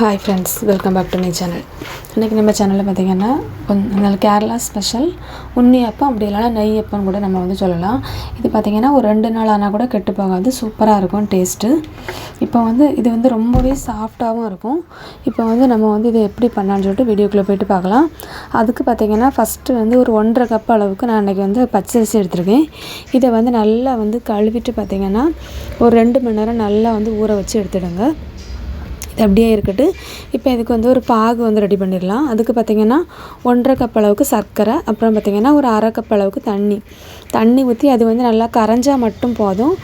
Hi friends, welcome back to my channel. இன்றைக்கி நம்ம சேனலில் பார்த்திங்கன்னா கொஞ்சம் கேரளா ஸ்பெஷல் உண்ணியப்பம், அப்படி இல்லைனா நெய்யப்பம் கூட நம்ம சொல்லலாம். இது பார்த்திங்கன்னா ஒரு 2 நாள் ஆனால் கூட கெட்டு போகாது, சூப்பராக இருக்கும் டேஸ்ட்டு. இப்போ இது ரொம்பவே சாஃப்டாகவும் இருக்கும். இப்போ நம்ம இதை எப்படி பண்ணலான்னு சொல்லிட்டு வீடியோக்குள்ளே போய்ட்டு பார்க்கலாம். அதுக்கு பார்த்திங்கன்னா ஃபஸ்ட்டு ஒரு 1.5 கப் அளவுக்கு நான் இன்றைக்கி பச்சரிசி எடுத்திருக்கேன். இதை நல்லா கழுவிட்டு பார்த்திங்கன்னா ஒரு 2 மணி நேரம் நல்லா ஊற வச்சு எடுத்துடுங்க. இது அப்படியே இருக்கட்டும். இப்போ இதுக்கு ஒரு பாகு ரெடி பண்ணிடலாம். அதுக்கு பார்த்திங்கன்னா 1.5 கப் அளவுக்கு சர்க்கரை, அப்புறம் பார்த்திங்கன்னா ஒரு 1/2 கப் அளவுக்கு தண்ணி ஊற்றி அது நல்லா கரைஞ்சால் மட்டும் போதும்.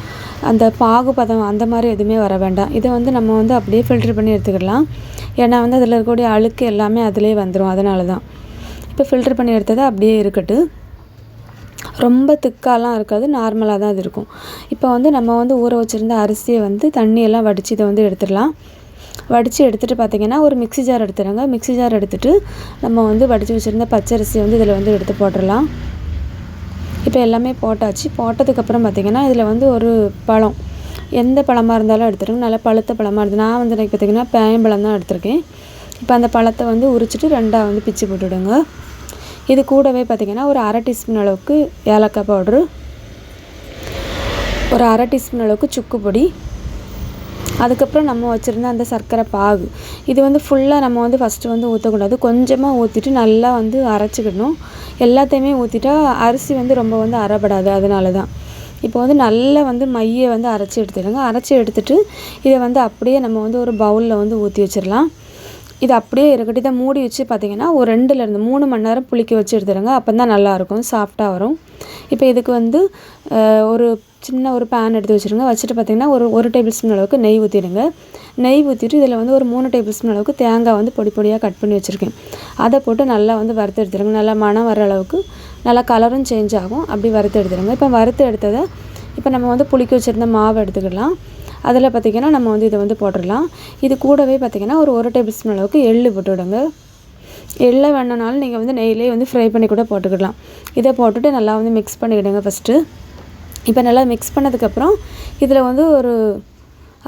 அந்த பாகு பதம் அந்த மாதிரி எதுவுமே வர வேண்டாம். இதை நம்ம அப்படியே ஃபில்ட்ரு பண்ணி எடுத்துக்கிடலாம். ஏன்னா அதில் இருக்கக்கூடிய அழுக்கு எல்லாமே அதிலே வந்துடும். அதனால தான் இப்போ ஃபில்ட்ரு பண்ணி எடுத்தது அப்படியே இருக்கட்டும். ரொம்ப திக்காலாம் இருக்காது, நார்மலாக தான் அது இருக்கும். இப்போ நம்ம ஊற வச்சுருந்த அரிசியை தண்ணியெல்லாம் வடித்து இதை எடுத்துடலாம். வடித்து எடுத்துகிட்டு பார்த்திங்கன்னா ஒரு மிக்ஸி ஜார் எடுத்துடுங்க. மிக்ஸி ஜார் எடுத்துகிட்டு நம்ம வடித்து வச்சுருந்த பச்சரிசி இதில் எடுத்து போட்டுடலாம். இப்போ எல்லாமே போட்டாச்சு. போட்டதுக்கப்புறம் பார்த்திங்கன்னா இதில் ஒரு பழம், எந்த பழமாக இருந்தாலும் எடுத்துருங்க. நல்லா பழுத்த பழமாக எடுத்து, நான் இன்றைக்கி பார்த்திங்கன்னா பேயம்பழம் தான் எடுத்திருக்கேன். இப்போ அந்த பழத்தை உரிச்சிட்டு 2ஆக பிச்சு போட்டுவிடுங்க. இது கூடவே பார்த்திங்கன்னா ஒரு 1/2 டீஸ்பூன் அளவுக்கு ஏலக்காய் பவுட்ரு, ஒரு 1/2 டீஸ்பூன் அளவுக்கு சுக்கு பொடி, அதுக்கப்புறம் நம்ம வச்சுருந்த அந்த சர்க்கரை பாகு. இது ஃபுல்லாக நம்ம ஃபஸ்ட்டு ஊற்றக்கூடாது. கொஞ்சமாக ஊற்றிட்டு நல்லா அரைச்சிக்கிடணும். எல்லாத்தையுமே ஊற்றிட்டா அரிசி ரொம்ப அரைப்படாது. அதனால தான் இப்போ நல்லா மையை அரைச்சி எடுத்துடுங்க. அரைச்சி எடுத்துகிட்டு இதை அப்படியே நம்ம ஒரு பவுலில் ஊற்றி வச்சிடலாம். இது அப்படியே இருக்கட்டும். இதை மூடி வச்சு பார்த்திங்கன்னா ஒரு 2லேருந்து 3 மணி நேரம் புளிக்க வச்சு எடுத்துடுங்க. அப்போ தான் நல்லாயிருக்கும், சாஃப்டாக வரும். இப்போ இதுக்கு ஒரு சின்ன ஒரு பேன் எடுத்து வச்சுருங்க. வச்சுட்டு பார்த்திங்கன்னா ஒரு டேபிள் ஸ்பூன் அளவுக்கு நெய் ஊற்றிடுங்க. நெய் ஊற்றிட்டு இதில் ஒரு 3 டேபிள் ஸ்பூன் அளவுக்கு தேங்காய் பொடி பொடியாக கட் பண்ணி வச்சுருக்கேன். அதை போட்டு நல்லா வறுத்து எடுத்துடுங்க. நல்லா மணம் வர அளவுக்கு, நல்லா கலரும் சேஞ்ச் ஆகும். அப்படி வறுத்து எடுத்துடுங்க. இப்போ வறுத்து எடுத்ததை இப்போ நம்ம புளிக்க வச்சுருந்த மாவை எடுத்துக்கிடலாம். அதில் பார்த்திங்கன்னா நம்ம இதை போட்டுடலாம். இது கூடவே பார்த்திங்கன்னா ஒரு டேபிள் ஸ்பூன் அளவுக்கு எள்ளு போட்டு விடுங்க. எள்ளை வேணுனாலும் நீங்கள் நெய்யிலே ஃப்ரை பண்ணி கூட போட்டுக்கிடலாம். இதை போட்டுட்டு நல்லா மிக்ஸ் பண்ணிவிடுங்க ஃபஸ்ட்டு. இப்போ நல்லா மிக்ஸ் பண்ணதுக்கப்புறம் இதில் ஒரு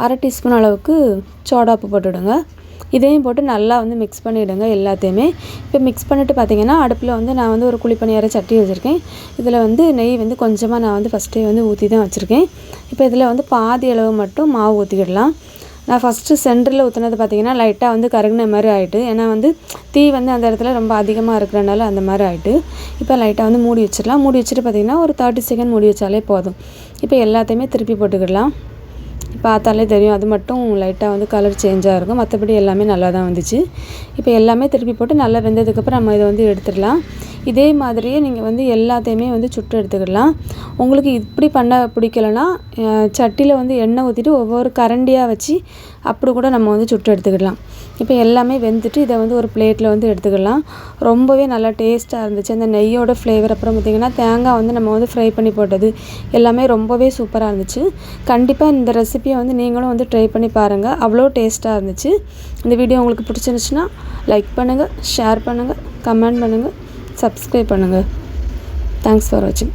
1/2 டீஸ்பூன் அளவுக்கு சோடாப்பு போட்டுவிடுங்க. இதையும் போட்டு நல்லா மிக்ஸ் பண்ணிவிடுங்க எல்லாத்தையுமே. இப்போ மிக்ஸ் பண்ணிவிட்டு பார்த்திங்கன்னா அடுப்பில் நான் ஒரு குழிப்பணியார சட்டி வச்சுருக்கேன். இதில் நெய் கொஞ்சமாக நான் ஃபஸ்ட்டே ஊற்றி தான் வச்சுருக்கேன். இப்போ இதில் பாதி அளவு மட்டும் மாவு ஊற்றிக்கிடலாம். நான் ஃபஸ்ட்டு சென்டரில் ஊற்றினது பார்த்திங்கன்னா லைட்டாக கருகின மாதிரி ஆகிட்டு, ஏன்னா தீ அந்த இடத்துல ரொம்ப அதிகமாக இருக்கிறனால அந்த மாதிரி ஆகிட்டு. இப்போ லைட்டாக மூடி வச்சிடலாம். மூடி வச்சுட்டு பார்த்திங்கன்னா ஒரு 30 செகண்ட் மூடி வச்சாலே போதும். இப்போ எல்லாத்தையுமே திருப்பி போட்டுக்கிடலாம். பார்த்தாலே தெரியும், அது மட்டும் லைட்டாக கலர் சேஞ்சாக இருக்கும். மற்றபடி எல்லாமே நல்லா தான் வந்துச்சு. இப்போ எல்லாமே திருப்பி போட்டு நல்லா வெந்ததுக்கப்புறம் நம்ம இதை எடுத்துடலாம். இதே மாதிரியே நீங்கள் எல்லாத்தையுமே சுட்டு எடுத்துக்கிடலாம். உங்களுக்கு இப்படி பண்ண பிடிக்கலைன்னா சட்டியில் எண்ணெய் ஊற்றிட்டு ஒவ்வொரு கரண்டியாக வச்சு அப்படி கூட நம்ம சுட்டு எடுத்துக்கிடலாம். இப்போ எல்லாமே வெந்துட்டு இதை ஒரு பிளேட்டில் எடுத்துக்கலாம். ரொம்பவே நல்லா டேஸ்ட்டாக இருந்துச்சு. அந்த நெய்யோட ஃப்ளேவர், அப்புறம் பார்த்திங்கன்னா தேங்காய் நம்ம ஃப்ரை பண்ணி போட்டது எல்லாமே ரொம்பவே சூப்பராக இருந்துச்சு. கண்டிப்பாக இந்த ரெசிபியை நீங்களும் ட்ரை பண்ணி பாருங்கள். அவ்வளோ டேஸ்ட்டாக இருந்துச்சு. இந்த வீடியோ உங்களுக்கு பிடிச்சிருந்துச்சுன்னா லைக் பண்ணுங்கள், ஷேர் பண்ணுங்கள், கமெண்ட் பண்ணுங்கள், சப்ஸ்கிரைப் பண்ணுங்கள். தேங்க்ஸ் ஃபார் வாட்சிங்.